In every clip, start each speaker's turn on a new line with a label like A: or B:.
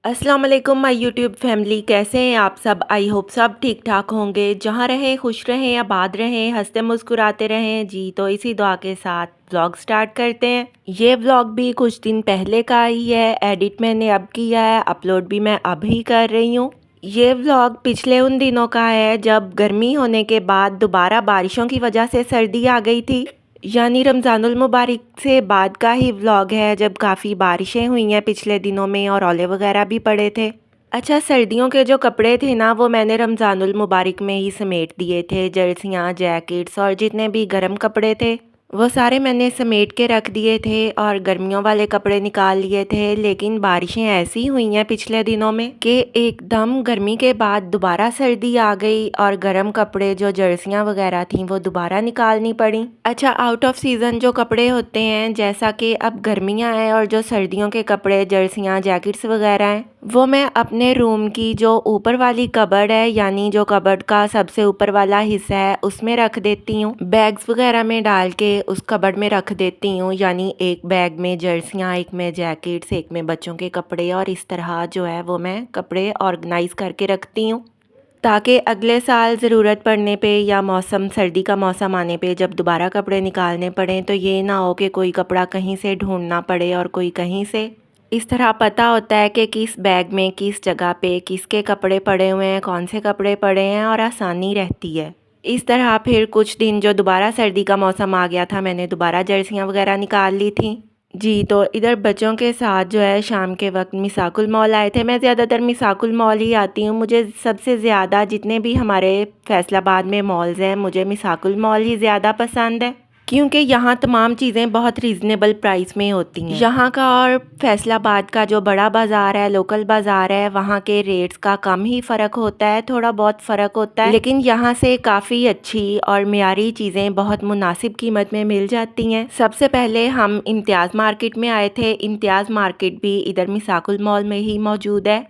A: अस्सलाम वालेकुम my YouTube family, कैसे हैं आप सब। आई होप सब ठीक ठाक होंगे। जहाँ रहें खुश रहें, आबाद रहें, हंसते मुस्कुराते रहें जी। तो इसी दुआ के साथ व्लॉग स्टार्ट करते हैं। ये व्लॉग भी कुछ दिन पहले का ही है, एडिट मैंने अब किया है, अपलोड भी मैं अब ही कर रही हूँ। ये व्लॉग पिछले उन दिनों का है जब गर्मी होने के बाद दोबारा बारिशों की वजह से सर्दी आ गई थी। यानी रमज़ानुल मुबारक से बाद का ही व्लॉग है जब काफ़ी बारिशें हुई हैं पिछले दिनों में और ओले वगैरह भी पड़े थे। अच्छा, सर्दियों के जो कपड़े थे ना वो मैंने रमज़ानुल मुबारक में ही समेट दिए थे। जर्सियाँ, जैकेट्स और जितने भी गर्म कपड़े थे वो सारे मैंने समेट के रख दिए थे और गर्मियों वाले कपड़े निकाल लिए थे। लेकिन बारिशें ऐसी हुई हैं पिछले दिनों में कि एकदम गर्मी के बाद दोबारा सर्दी आ गई और गर्म कपड़े जो जर्सियाँ वगैरह थी वो दोबारा निकालनी पड़ी। अच्छा, आउट ऑफ सीज़न जो कपड़े होते हैं, जैसा कि अब गर्मियाँ हैं और जो सर्दियों के कपड़े जर्सियाँ, जैकेट्स वगैरह हैं, वो मैं अपने रूम की जो ऊपर वाली कबर्ड है, यानी जो कबर्ड का सबसे ऊपर वाला हिस्सा है, उसमें रख देती हूँ। बैग्स वगैरह में डाल के उस कबर्ड में रख देती हूँ। यानी एक बैग में जर्सियाँ, एक में जैकेट्स, एक में बच्चों के कपड़े, और इस तरह जो है वो मैं कपड़े ऑर्गेनाइज करके रखती हूँ ताकि अगले साल ज़रूरत पड़ने पे या मौसम सर्दी का मौसम आने पे जब दोबारा कपड़े निकालने पड़ें तो ये ना हो कि कोई कपड़ा कहीं से ढूंढना पड़े और कोई कहीं से। इस तरह पता होता है कि किस बैग में, किस जगह पे किसके कपड़े पड़े हुए हैं, कौन से कपड़े पड़े हैं, और आसानी रहती है। इस तरह फिर कुछ दिन जो दोबारा सर्दी का मौसम आ गया था, मैंने दोबारा जर्सियाँ वगैरह निकाल ली थी जी। तो इधर बच्चों के साथ जो है शाम के वक्त मिसाकुल मॉल आए थे। मैं ज़्यादातर मिसाकुल मॉल ही आती हूँ। मुझे सबसे ज़्यादा जितने भी हमारे फैसलाबाद में मॉल्स हैं, मुझे मिसाकुल मॉल ही ज़्यादा पसंद है क्योंकि यहाँ तमाम चीज़ें बहुत रीज़नेबल प्राइस में होती हैं। यहाँ का और फैसलाबाद का जो बड़ा बाज़ार है, लोकल बाज़ार है, वहाँ के रेट्स का कम ही फ़र्क होता है, थोड़ा बहुत फ़र्क होता है, लेकिन यहाँ से काफ़ी अच्छी और मियारी चीज़ें बहुत मुनासिब कीमत में मिल जाती हैं। सबसे पहले हम इम्तियाज़ मार्केट में आए थे। इम्तियाज़ मार्केट भी इधर मिसाकुल मॉल में ही मौजूद है।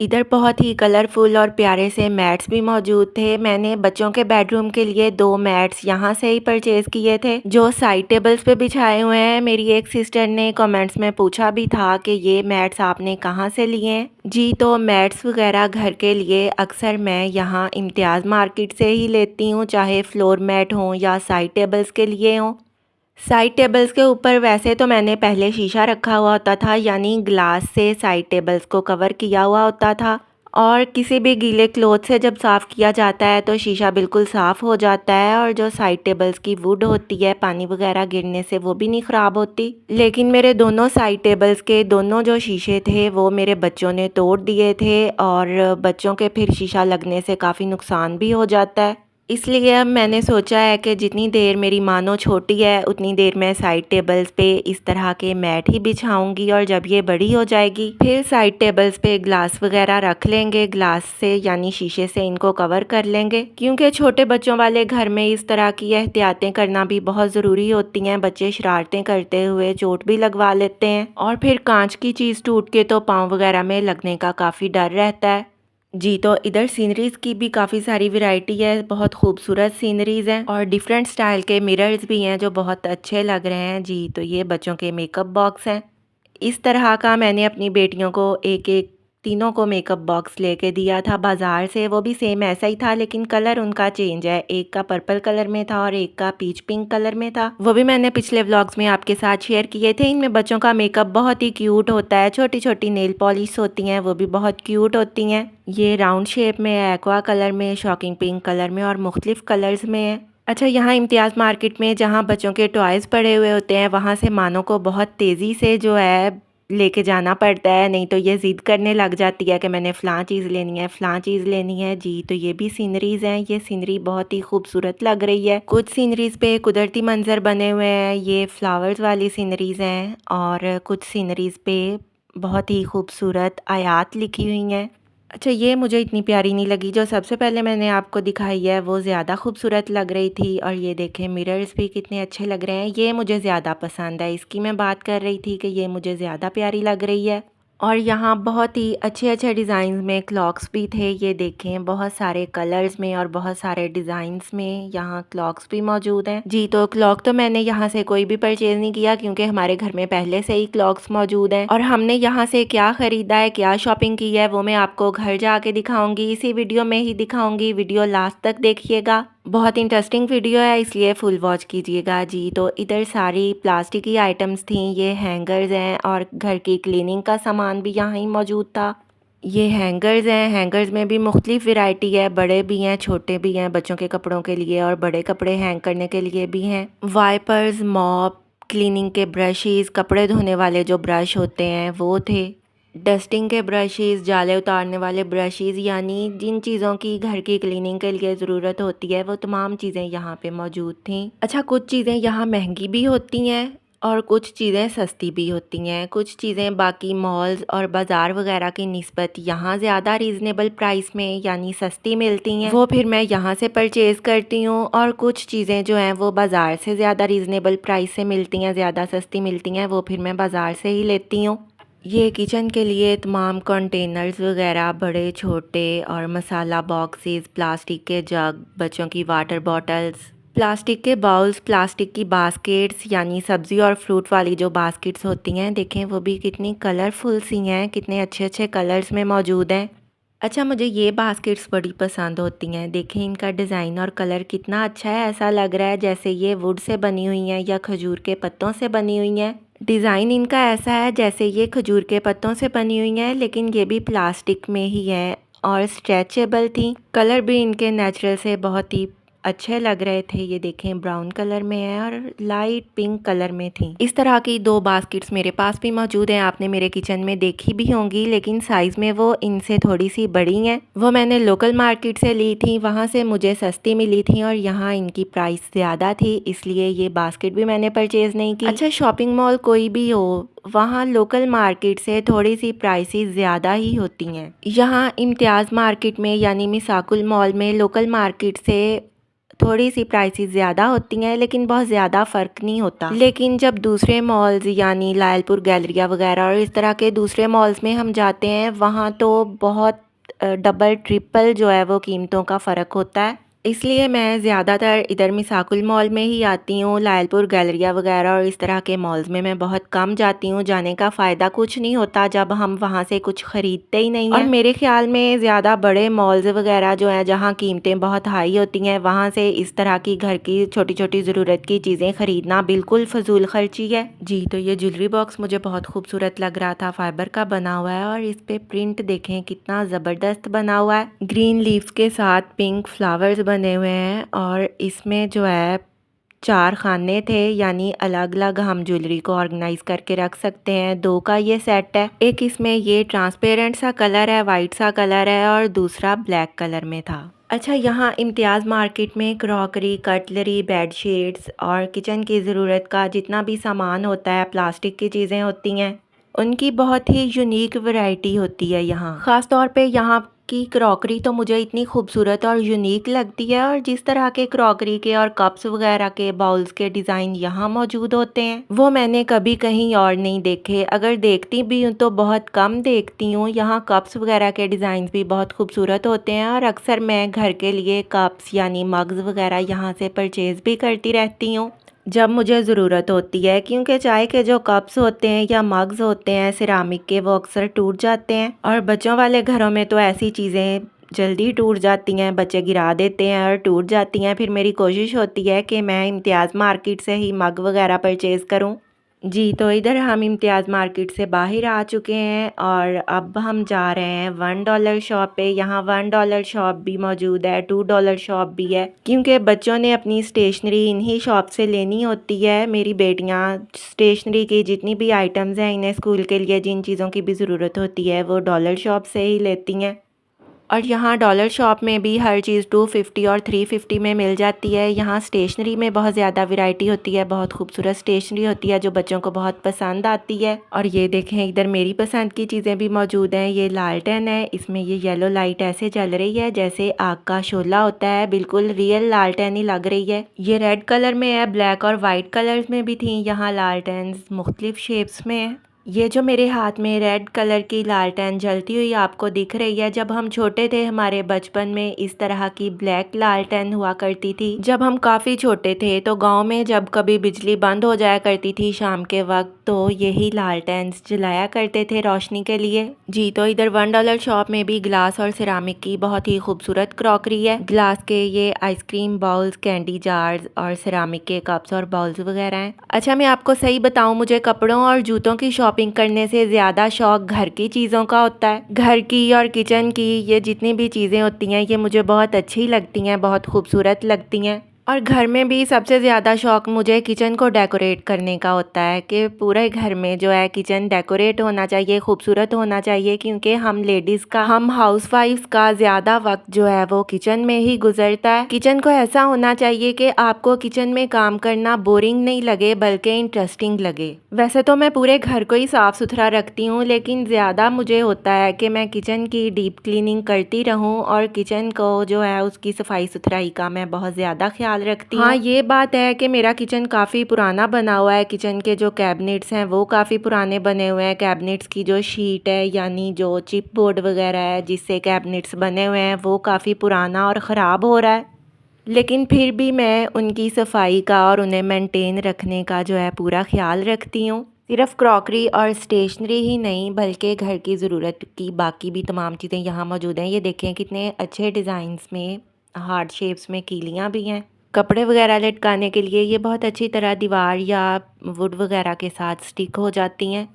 A: इधर बहुत ही कलरफुल और प्यारे से मैट्स भी मौजूद थे। मैंने बच्चों के बेडरूम के लिए 2 मैट्स यहाँ से ही परचेज़ किए थे जो साइड टेबल्स पे बिछाए हुए हैं। मेरी एक सिस्टर ने कमेंट्स में पूछा भी था कि ये मैट्स आपने कहाँ से लिए हैं जी। तो मैट्स वगैरह घर के लिए अक्सर मैं यहाँ इम्तियाज़ मार्केट से ही लेती हूँ, चाहे फ्लोर मैट हों या साइड टेबल्स के लिए हों। साइड टेबल्स के ऊपर वैसे तो मैंने पहले शीशा रखा हुआ होता था, यानी ग्लास से साइड टेबल्स को कवर किया हुआ होता था, और किसी भी गीले क्लॉथ से जब साफ़ किया जाता है तो शीशा बिल्कुल साफ़ हो जाता है और जो साइड टेबल्स की वुड होती है पानी वगैरह गिरने से वो भी नहीं ख़राब होती। लेकिन मेरे दोनों साइड टेबल्स के दोनों जो शीशे थे वो मेरे बच्चों ने तोड़ दिए थे और बच्चों के फिर शीशा लगने से काफ़ी नुकसान भी हो जाता है। इसलिए अब मैंने सोचा है कि जितनी देर मेरी मानो छोटी है उतनी देर मैं साइड टेबल्स पे इस तरह के मैट ही बिछाऊंगी, और जब ये बड़ी हो जाएगी फिर साइड टेबल्स पे ग्लास वगैरह रख लेंगे, ग्लास से यानी शीशे से इनको कवर कर लेंगे। क्योंकि छोटे बच्चों वाले घर में इस तरह की एहतियातें करना भी बहुत ज़रूरी होती हैं। बच्चे शरारतें करते हुए चोट भी लगवा लेते हैं और फिर कांच की चीज़ टूट के तो पाँव वगैरह में लगने का काफ़ी डर रहता है जी। तो इधर सीनरीज़ की भी काफ़ी सारी वैरायटी है, बहुत खूबसूरत सीनरीज़ हैं और डिफरेंट स्टाइल के मिरर्स भी हैं जो बहुत अच्छे लग रहे हैं जी। तो ये बच्चों के मेकअप बॉक्स हैं। इस तरह का मैंने अपनी बेटियों को एक एक तीनों को मेकअप बॉक्स लेके दिया था बाज़ार से। वो भी सेम ऐसा ही था लेकिन कलर उनका चेंज है, एक का पर्पल कलर में था और एक का पीच पिंक कलर में था। वो भी मैंने पिछले व्लॉग्स में आपके साथ शेयर किए थे। इनमें बच्चों का मेकअप बहुत ही क्यूट होता है, छोटी छोटी नेल पॉलिश होती हैं, वो भी बहुत क्यूट होती हैं। ये राउंड शेप में है, एक्वा कलर में, शॉकिंग पिंक कलर में और मुख्तलिफ कलर्स में है। अच्छा, यहाँ इम्तियाज़ मार्केट में जहाँ बच्चों के टॉयज़ पड़े हुए होते हैं वहाँ से मानो को बहुत तेज़ी से जो है लेके जाना पड़ता है, नहीं तो ये ज़िद करने लग जाती है कि मैंने फ़लाँ चीज़ लेनी है, फ़लाँ चीज़ लेनी है जी। तो ये भी सीनरीज़ हैं। ये सीनरी बहुत ही खूबसूरत लग रही है। कुछ सीनरीज़ पे कुदरती मंजर बने हुए हैं, ये फ्लावर्स वाली सीनरीज़ हैं, और कुछ सीनरीज़ पे बहुत ही खूबसूरत आयात लिखी हुई हैं। अच्छा, ये मुझे इतनी प्यारी नहीं लगी। जो सबसे पहले मैंने आपको दिखाई है वो ज़्यादा खूबसूरत लग रही थी, और ये देखें मिरर्स भी कितने अच्छे लग रहे हैं। ये मुझे ज़्यादा पसंद है, इसकी मैं बात कर रही थी कि ये मुझे ज़्यादा प्यारी लग रही है। और यहाँ बहुत ही अच्छे-अच्छे डिज़ाइंस में क्लॉक्स भी थे। ये देखें बहुत सारे कलर्स में और बहुत सारे डिज़ाइंस में यहाँ क्लॉक्स भी मौजूद हैं। जी, तो क्लॉक तो मैंने यहाँ से कोई भी परचेज़ नहीं किया क्योंकि हमारे घर में पहले से ही क्लॉक्स मौजूद हैं। और हमने यहाँ से क्या ख़रीदा है, क्या शॉपिंग की है, वो मैं आपको घर जाके दिखाऊँगी, इसी वीडियो में ही दिखाऊँगी। वीडियो लास्ट तक देखिएगा। बहुत इंटरेस्टिंग वीडियो है इसलिए फुल वॉच कीजिएगा। जी, तो इधर सारी प्लास्टिक की आइटम्स थी, ये हैंगर्स हैं और घर की क्लीनिंग का सामान भी यहाँ ही मौजूद था। ये हैंगर्स हैं, हैंगर्स में भी मुख्तलिफ वैरायटी है, बड़े भी हैं, छोटे भी हैं, बच्चों के कपड़ों के लिए और बड़े कपड़े हैंग करने के लिए भी हैं। वाइपर्स, मॉप, क्लीनिंग के ब्रशेस, कपड़े धोने वाले जो ब्रश होते हैं वो थे। डस्टिंग के ब्रशेस, जाले उतारने वाले ब्रशेस, यानी जिन चीज़ों की घर की क्लीनिंग के लिए ज़रूरत होती है वो तमाम चीज़ें यहाँ पे मौजूद थीं। अच्छा, कुछ चीज़ें यहाँ महंगी भी होती हैं और कुछ चीज़ें सस्ती भी होती हैं। कुछ चीज़ें बाकी मॉल्स और बाज़ार वगैरह की निस्बत यहाँ ज़्यादा रीज़नेबल प्राइस में यानी सस्ती मिलती हैं, वो फिर मैं यहाँ से परचेज़ करती हूँ। और कुछ चीज़ें जो हैं वो बाज़ार से ज़्यादा रीज़नेबल प्राइस से मिलती हैं, ज़्यादा सस्ती मिलती हैं, वो फिर मैं बाज़ार से ही लेती हूँ। ये किचन के लिए तमाम कंटेनर्स वगैरह बड़े छोटे और मसाला बॉक्सेस, प्लास्टिक के जग, बच्चों की वाटर बॉटल्स, प्लास्टिक के बाउल्स, प्लास्टिक की बास्केट्स यानी सब्ज़ी और फ्रूट वाली जो बास्केट्स होती हैं, देखें वो भी कितनी कलरफुल सी हैं, कितने अच्छे अच्छे कलर्स में मौजूद हैं। अच्छा, मुझे ये बास्केट्स बड़ी पसंद होती हैं। देखें इनका डिज़ाइन और कलर कितना अच्छा है, ऐसा लग रहा है जैसे ये वुड से बनी हुई हैं या खजूर के पत्तों से बनी हुई हैं। डिज़ाइन इनका ऐसा है जैसे ये खजूर के पत्तों से बनी हुई हैं, लेकिन ये भी प्लास्टिक में ही हैं और स्ट्रेचेबल थी। कलर भी इनके नेचुरल से बहुत ही अच्छे लग रहे थे। ये देखें ब्राउन कलर में है और लाइट पिंक कलर में थी। इस तरह की 2 बास्केट्स मेरे पास भी मौजूद हैं, आपने मेरे किचन में देखी भी होंगी, लेकिन साइज़ में वो इनसे थोड़ी सी बड़ी हैं। वो मैंने लोकल मार्केट से ली थी, वहाँ से मुझे सस्ती मिली थी और यहाँ इनकी प्राइस ज़्यादा थी, इसलिए ये बास्केट भी मैंने परचेज़ नहीं की। अच्छा, शॉपिंग मॉल कोई भी हो, वहाँ लोकल मार्केट से थोड़ी सी प्राइसेस ज़्यादा ही होती हैं। यहाँ इम्तियाज़ मार्केट में यानी मिसाकुल मॉल में लोकल मार्केट से थोड़ी सी प्राइसेस ज़्यादा होती हैं, लेकिन बहुत ज़्यादा फ़र्क नहीं होता। लेकिन जब दूसरे मॉल्स यानी लायलपुर गैलरिया वगैरह और इस तरह के दूसरे मॉल्स में हम जाते हैं, वहाँ तो बहुत डबल ट्रिपल जो है वो कीमतों का फ़र्क होता है। इसलिए मैं ज़्यादातर इधर मिसाकुल मॉल में ही आती हूँ। लायलपुर गैलरिया वगैरह और इस तरह के मॉल्स में मैं बहुत कम जाती हूँ। जाने का फ़ायदा कुछ नहीं होता जब हम वहाँ से कुछ ख़रीदते ही नहीं हैं। और मेरे ख्याल में ज़्यादा बड़े मॉल्स वगैरह जो हैं जहाँ कीमतें बहुत हाई होती हैं, वहाँ से इस तरह की घर की छोटी छोटी ज़रूरत की चीज़ें ख़रीदना बिल्कुल फजूल खर्ची है। जी, तो ये ज्वेलरी बॉक्स मुझे बहुत खूबसूरत लग रहा था, फाइबर का बना हुआ है और इस पे प्रिंट देखें कितना ज़बरदस्त बना हुआ है। ग्रीन लीव्स के साथ पिंक फ्लावर्स बने हुए हैं और इसमें जो है 4 खाने थे, यानी अलग अलग हम ज्वेलरी को ऑर्गेनाइज करके रख सकते हैं। 2 का ये सेट है, एक इसमें ये ट्रांसपेरेंट सा कलर है, वाइट सा कलर है और दूसरा ब्लैक कलर में था। अच्छा, यहाँ इम्तियाज़ मार्केट में क्रॉकरी, कटलरी, बेडशीट्स और किचन की ज़रूरत का जितना भी सामान होता है, प्लास्टिक की चीज़ें होती हैं, उनकी बहुत ही यूनिक वैरायटी होती है यहाँ। ख़ास तौर पे यहाँ की क्रॉकरी तो मुझे इतनी खूबसूरत और यूनिक लगती है और जिस तरह के क्रॉकरी के और कप्स वगैरह के बाउल्स के डिज़ाइन यहाँ मौजूद होते हैं, वो मैंने कभी कहीं और नहीं देखे। अगर देखती भी हूँ तो बहुत कम देखती हूँ। यहाँ कप्स वगैरह के डिज़ाइन भी बहुत खूबसूरत होते हैं और अक्सर मैं घर के लिए कप्स यानी मग्स वगैरह यहाँ से परचेज़ भी करती रहती हूँ जब मुझे ज़रूरत होती है, क्योंकि चाय के जो कप्स होते हैं या मग्स होते हैं सिरामिक के, वो अक्सर टूट जाते हैं और बच्चों वाले घरों में तो ऐसी चीज़ें जल्दी टूट जाती हैं, बच्चे गिरा देते हैं और टूट जाती हैं। फिर मेरी कोशिश होती है कि मैं इम्तियाज़ मार्केट से ही मग वगैरह परचेज़ करूं। जी, तो इधर हम इम्तियाज़ मार्केट से बाहर आ चुके हैं और अब हम जा रहे हैं $1 शॉप पे। यहाँ $1 शॉप भी मौजूद है, $2 शॉप भी है, क्योंकि बच्चों ने अपनी स्टेशनरी इन्हीं शॉप से लेनी होती है। मेरी बेटियाँ स्टेशनरी की जितनी भी आइटम्स हैं, इन्हें स्कूल के लिए जिन चीज़ों की भी ज़रूरत होती है, वो डॉलर शॉप से ही लेती हैं। और यहाँ डॉलर शॉप में भी हर चीज़ 250 और 350 में मिल जाती है। यहाँ स्टेशनरी में बहुत ज़्यादा वैरायटी होती है, बहुत खूबसूरत स्टेशनरी होती है जो बच्चों को बहुत पसंद आती है। और ये देखें इधर मेरी पसंद की चीज़ें भी मौजूद हैं। ये लालटेन है, इसमें ये येलो लाइट ऐसे जल रही है जैसे आग का शोला होता है, बिल्कुल रियल लालटेन ही लग रही है। ये रेड कलर में है, ब्लैक और वाइट कलर्स में भी थी यहाँ लालटेन्स, मुख्तलिफ शेप्स में है। ये जो मेरे हाथ में रेड कलर की लालटेन जलती हुई आपको दिख रही है, जब हम छोटे थे हमारे बचपन में इस तरह की ब्लैक लालटेन हुआ करती थी। जब हम काफ़ी छोटे थे तो गांव में जब कभी बिजली बंद हो जाया करती थी शाम के वक्त, तो यही लालटेन जलाया करते थे रोशनी के लिए। जी तो इधर $1 शॉप में भी ग्लास और सिरामिक की बहुत ही खूबसूरत क्रॉकरी है। ग्लास के ये आइसक्रीम बाउल्स, कैंडी जार्स और सिरामिक के कप्स और बाउल्स वगैरह हैं। अच्छा, मैं आपको सही बताऊं, मुझे कपड़ों और जूतों की शॉपिंग करने से ज़्यादा शौक घर की चीज़ों का होता है। घर की और किचन की ये जितनी भी चीज़ें होती हैं ये मुझे बहुत अच्छी लगती हैं, बहुत खूबसूरत लगती हैं। और घर में भी सबसे ज़्यादा शौक मुझे किचन को डेकोरेट करने का होता है कि पूरे घर में जो है किचन डेकोरेट होना चाहिए, खूबसूरत होना चाहिए, क्योंकि हम लेडीज़ का, हम हाउसवाइफ्स का ज़्यादा वक्त जो है वो किचन में ही गुजरता है। किचन को ऐसा होना चाहिए कि आपको किचन में काम करना बोरिंग नहीं लगे बल्कि इंटरेस्टिंग लगे। वैसे तो मैं पूरे घर को ही साफ़ सुथरा रखती हूँ, लेकिन ज़्यादा मुझे होता है कि मैं किचन की डीप क्लीनिंग करती रहूँ और किचन को जो है उसकी सफाई सुथराई का मैं बहुत ज़्यादा ख्याल रखती हूँ। हाँ, ये बात है कि मेरा किचन काफ़ी पुराना बना हुआ है। किचन के जो कैबिनेट्स हैं वो काफ़ी पुराने बने हुए हैं। कैबिनेट्स की जो शीट है यानी जो चिप बोर्ड वगैरह है जिससे कैबिनेट्स बने हुए हैं वो काफ़ी पुराना और ख़राब हो रहा है, लेकिन फिर भी मैं उनकी सफाई का और उन्हें मेंटेन रखने का जो है पूरा ख्याल रखती हूँ। सिर्फ क्रॉकरी और स्टेशनरी ही नहीं बल्कि घर की ज़रूरत की बाकी भी तमाम चीज़ें यहाँ मौजूद हैं। ये देखें कितने अच्छे डिज़ाइंस में हार्ट शेप्स में कीलियाँ भी हैं। कपड़े वगैरह लटकाने के लिए ये बहुत अच्छी तरह दीवार या वुड वगैरह के साथ स्टिक हो जाती हैं।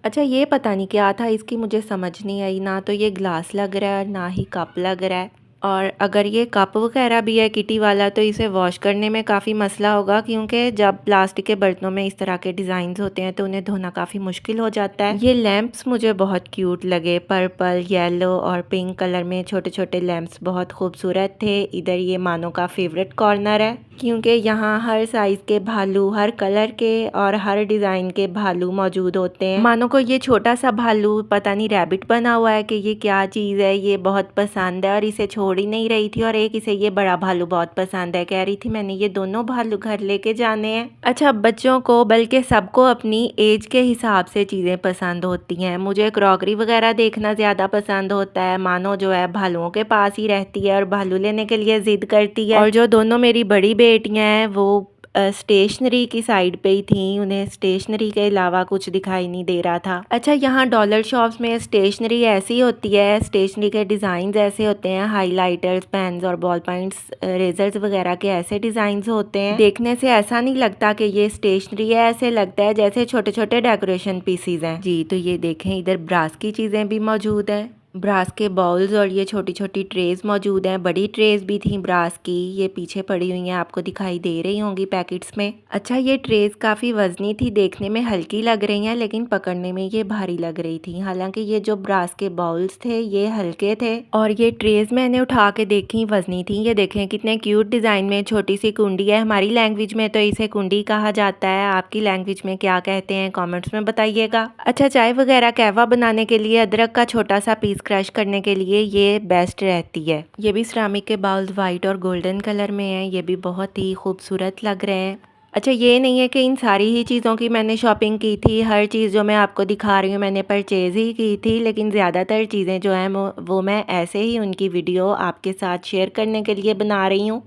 A: अच्छा, ये पता नहीं क्या था, इसकी मुझे समझ नहीं आई। ना तो ये ग्लास लग रहा है ना ही कप लग रहा है। और अगर ये कप वगैरह भी है किटी वाला तो इसे वॉश करने में काफ़ी मसला होगा, क्योंकि जब प्लास्टिक के बर्तनों में इस तरह के डिज़ाइंस होते हैं तो उन्हें धोना काफ़ी मुश्किल हो जाता है। ये लैंप्स मुझे बहुत क्यूट लगे, पर्पल, येलो और पिंक कलर में छोटे छोटे लैंप्स बहुत खूबसूरत थे। इधर ये मानो का फेवरेट कॉर्नर है, क्योंकि यहाँ हर साइज़ के भालू, हर कलर के और हर डिज़ाइन के भालू मौजूद होते हैं। मानो को ये छोटा सा भालू पता नहीं रैबिट बना हुआ है कि ये क्या चीज़ है, ये बहुत पसंद है और इसे छोड़ ही नहीं रही थी। और एक इसे ये बड़ा भालू बहुत पसंद है, कह रही थी मैंने ये दोनों भालू घर लेके जाने हैं। अच्छा, बच्चों को बल्कि सबको अपनी एज के हिसाब से चीज़ें पसंद होती हैं। मुझे क्रॉकरी वगैरह देखना ज़्यादा पसंद होता है। मानो जो है भालुओं के पास ही रहती है और भालू लेने के लिए ज़िद करती है। और जो दोनों मेरी बड़ी बेटियां हैं वो स्टेशनरी की साइड पे ही थी, उन्हें स्टेशनरी के अलावा कुछ दिखाई नहीं दे रहा था। अच्छा, यहाँ डॉलर शॉप्स में स्टेशनरी ऐसी होती है, स्टेशनरी के डिज़ाइन ऐसे होते हैं, हाइलाइटर्स, पेन्स और बॉल पॉइंट्स, रेजर्स वगैरह के ऐसे डिज़ाइन होते हैं। देखने से ऐसा नहीं लगता कि ये स्टेशनरी है, ऐसे लगता है जैसे छोटे छोटे डेकोरेशन पीसीज हैं। जी तो ये देखें, इधर ब्रास की चीज़ें भी मौजूद है, ब्रास के बाउल्स और ये छोटी छोटी ट्रेज मौजूद हैं। बड़ी ट्रेज भी थी ब्रास की, ये पीछे पड़ी हुई हैं, आपको दिखाई दे रही होंगी पैकेट्स में। अच्छा, ये ट्रेज काफ़ी वजनी थी, देखने में हल्की लग रही हैं लेकिन पकड़ने में ये भारी लग रही थी। हालांकि ये जो ब्रास के बाउल्स थे ये हल्के थे और ये ट्रेज मैंने उठा के देखी वजनी थी। ये देखें कितने क्यूट डिज़ाइन में छोटी सी कुंडी है। हमारी लैंग्वेज में तो इसे कुंडी कहा जाता है, आपकी लैंग्वेज में क्या कहते हैं कॉमेंट्स में बताइएगा। अच्छा, चाय वगैरह कहवा बनाने के लिए अदरक का छोटा सा पीस क्रश करने के लिए ये बेस्ट रहती है। ये भी सिरामिक के बाउल्स वाइट और गोल्डन कलर में हैं, ये भी बहुत ही खूबसूरत लग रहे हैं। अच्छा, ये नहीं है कि इन सारी ही चीज़ों की मैंने शॉपिंग की थी, हर चीज़ जो मैं आपको दिखा रही हूँ मैंने परचेज़ ही की थी, लेकिन ज़्यादातर चीज़ें जो हैं वो मैं ऐसे ही उनकी वीडियो आपके साथ शेयर करने के लिए बना रही हूँ।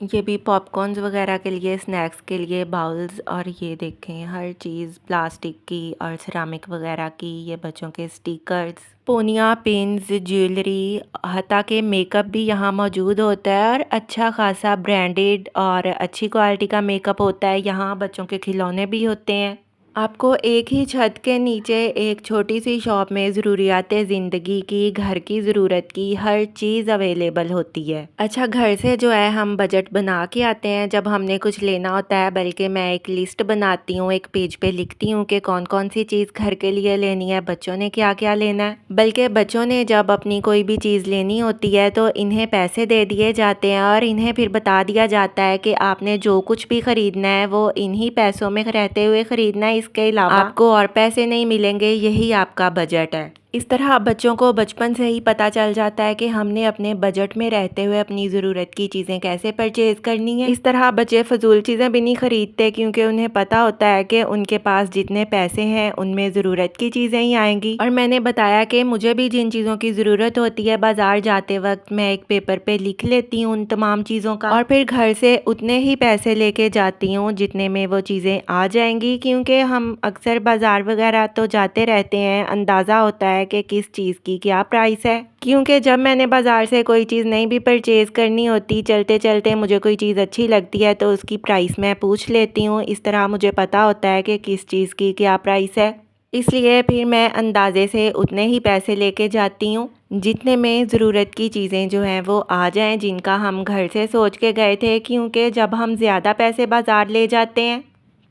A: ये भी पॉपकॉर्न्स वगैरह के लिए, स्नैक्स के लिए बाउल्स, और ये देखें हर चीज़ प्लास्टिक की और सिरामिक वगैरह की। ये बच्चों के स्टिकर्स, पोनिया, पिन्स, ज्वेलरी, हत्ता के मेकअप भी यहाँ मौजूद होता है और अच्छा खासा ब्रांडेड और अच्छी क्वालिटी का मेकअप होता है। यहाँ बच्चों के खिलौने भी होते हैं। आपको एक ही छत के नीचे एक छोटी सी शॉप में ज़रूरियात ज़िंदगी की, घर की ज़रूरत की हर चीज़ अवेलेबल होती है। अच्छा, घर से जो है हम बजट बना के आते हैं जब हमने कुछ लेना होता है, बल्कि मैं एक लिस्ट बनाती हूँ, एक पेज पे लिखती हूँ कि कौन कौन सी चीज़ घर के लिए लेनी है, बच्चों ने क्या क्या लेना है। बल्कि बच्चों ने जब अपनी कोई भी चीज़ लेनी होती है तो इन्हें पैसे दे दिए जाते हैं और इन्हें फिर बता दिया जाता है कि आपने जो कुछ भी ख़रीदना है वो इन्हीं पैसों में रहते हुए ख़रीदना है, इसके अलावा आपको और पैसे नहीं मिलेंगे, यही आपका बजट है। इस तरह बच्चों को बचपन से ही पता चल जाता है कि हमने अपने बजट में रहते हुए अपनी ज़रूरत की चीज़ें कैसे परचेज़ करनी है। इस तरह बच्चे फ़जूल चीज़ें भी नहीं ख़रीदते क्योंकि उन्हें पता होता है कि उनके पास जितने पैसे हैं उनमें ज़रूरत की चीज़ें ही आएंगी। और मैंने बताया कि मुझे भी जिन चीज़ों की ज़रूरत होती है बाज़ार जाते वक्त मैं एक पेपर पे लिख लेती हूँ उन तमाम चीज़ों का, और फिर घर से उतने ही पैसे लेके जाती हूँ जितने में वो चीज़ें आ जाएंगी। क्योंकि हम अक्सर बाज़ार वगैरह तो जाते रहते हैं, अंदाज़ा होता है कि किस चीज़ की क्या प्राइस है। क्योंकि जब मैंने बाज़ार से कोई चीज़ नहीं भी परचेज़ करनी होती, चलते चलते मुझे कोई चीज़ अच्छी लगती है तो उसकी प्राइस मैं पूछ लेती हूँ। इस तरह मुझे पता होता है कि किस चीज़ की क्या प्राइस है, इसलिए फिर मैं अंदाज़े से उतने ही पैसे लेके जाती हूँ जितने में ज़रूरत की चीज़ें जो हैं वो आ जाएं, जिनका हम घर से सोच के गए थे। क्योंकि जब हम ज़्यादा पैसे बाज़ार ले जाते हैं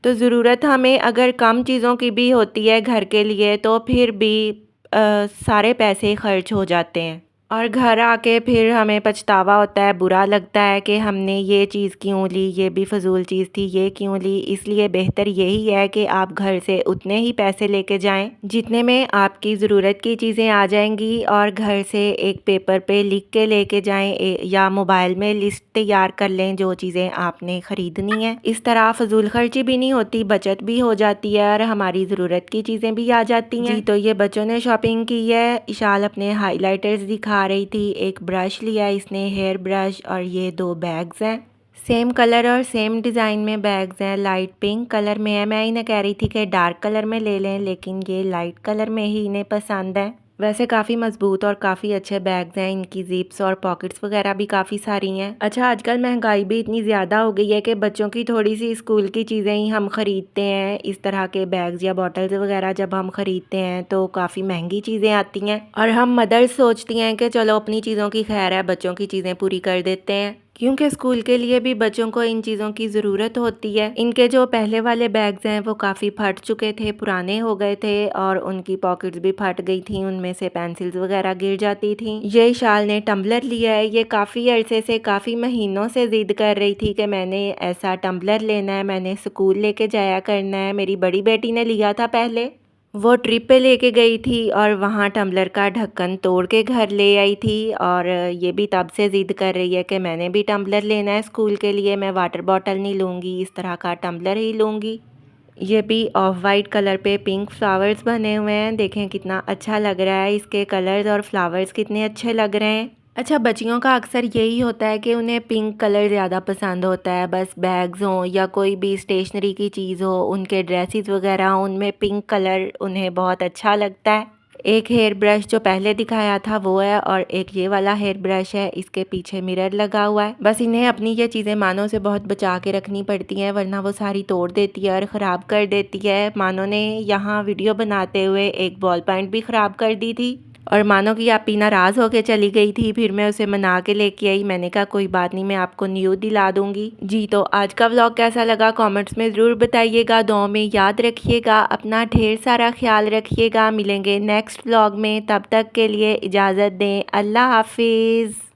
A: तो ज़रूरत हमें अगर कम चीज़ों की भी होती है घर के लिए तो फिर भी सारे पैसे खर्च हो जाते हैं और घर आके फिर हमें पछतावा होता है, बुरा लगता है कि हमने ये चीज़ क्यों ली, ये भी फ़जूल चीज़ थी, ये क्यों ली। इसलिए बेहतर यही है कि आप घर से उतने ही पैसे लेके जाएं जितने में आपकी ज़रूरत की चीज़ें आ जाएंगी, और घर से एक पेपर पे लिख के लेके जाएं या मोबाइल में लिस्ट तैयार कर लें जो चीज़ें आपने ख़रीदनी है। इस तरह फ़जूल खर्ची भी नहीं होती, बचत भी हो जाती है और हमारी ज़रूरत की चीज़ें भी आ जाती हैं। जी, तो ये बच्चों ने शॉपिंग की है। इशाल अपने हाइलाइटर्स दिखा रही थी, एक ब्रश लिया इसने, हेयर ब्रश, और ये 2 बैग्स हैं सेम कलर और सेम डिज़ाइन में बैग्स हैं, लाइट पिंक कलर में है। मैं इन्हें कह रही थी कि डार्क कलर में ले लें लेकिन ये लाइट कलर में ही इन्हें पसंद है। वैसे काफ़ी मज़बूत और काफ़ी अच्छे बैग्स हैं, इनकी जिप्स और पॉकेट्स वगैरह भी काफ़ी सारी हैं। अच्छा, आजकल महंगाई भी इतनी ज़्यादा हो गई है कि बच्चों की थोड़ी सी स्कूल की चीज़ें ही हम ख़रीदते हैं। इस तरह के बैग्स या बॉटल्स वगैरह जब हम ख़रीदते हैं तो काफ़ी महंगी चीज़ें आती हैं, और हम मदर्स सोचती हैं कि चलो अपनी चीज़ों की खैर है, बच्चों की चीज़ें पूरी कर देते हैं। क्योंकि स्कूल के लिए भी बच्चों को इन चीज़ों की ज़रूरत होती है। इनके जो पहले वाले बैग्स हैं वो काफ़ी फट चुके थे, पुराने हो गए थे, और उनकी पॉकेट्स भी फट गई थी, उनमें से पेंसिल्स वगैरह गिर जाती थी। ये शाल ने टम्बलर लिया है। ये काफ़ी अरसे से, काफ़ी महीनों से ज़िद कर रही थी कि मैंने ऐसा टम्बलर लेना है, मैंने स्कूल लेके जाया करना है। मेरी बड़ी बेटी ने लिया था पहले, वो ट्रिप पे लेके गई थी और वहाँ टम्बलर का ढक्कन तोड़ के घर ले आई थी, और ये भी तब से ज़िद कर रही है कि मैंने भी टम्बलर लेना है स्कूल के लिए, मैं वाटर बॉटल नहीं लूँगी, इस तरह का टम्बलर ही लूँगी। ये भी ऑफ वाइट कलर पे पिंक फ्लावर्स बने हुए हैं, देखें कितना अच्छा लग रहा है, इसके कलर्स और फ्लावर्स कितने अच्छे लग रहे हैं। अच्छा, बच्चियों का अक्सर यही होता है कि उन्हें पिंक कलर ज़्यादा पसंद होता है। बस बैग्स हों या कोई भी स्टेशनरी की चीज़ हो, उनके ड्रेसेस वगैरह हों, उनमें पिंक कलर उन्हें बहुत अच्छा लगता है। एक हेयर ब्रश जो पहले दिखाया था वो है, और एक ये वाला हेयर ब्रश है, इसके पीछे मिरर लगा हुआ है। बस इन्हें अपनी ये चीज़ें मानो से बहुत बचा के रखनी पड़ती हैं, वरना वो सारी तोड़ देती है और ख़राब कर देती है। मानो ने यहाँ वीडियो बनाते हुए एक बॉल पॉइंट भी ख़राब कर दी थी, और मानो कि आपी नाराज़ होके चली गई थी। फिर मैं उसे मना के लेके आई, मैंने कहा कोई बात नहीं, मैं आपको न्यू दिला दूंगी। जी, तो आज का व्लॉग कैसा लगा कमेंट्स में ज़रूर बताइएगा। दुआओं में याद रखिएगा, अपना ढेर सारा ख्याल रखिएगा। मिलेंगे नेक्स्ट व्लॉग में, तब तक के लिए इजाज़त दें। अल्लाह हाफिज़।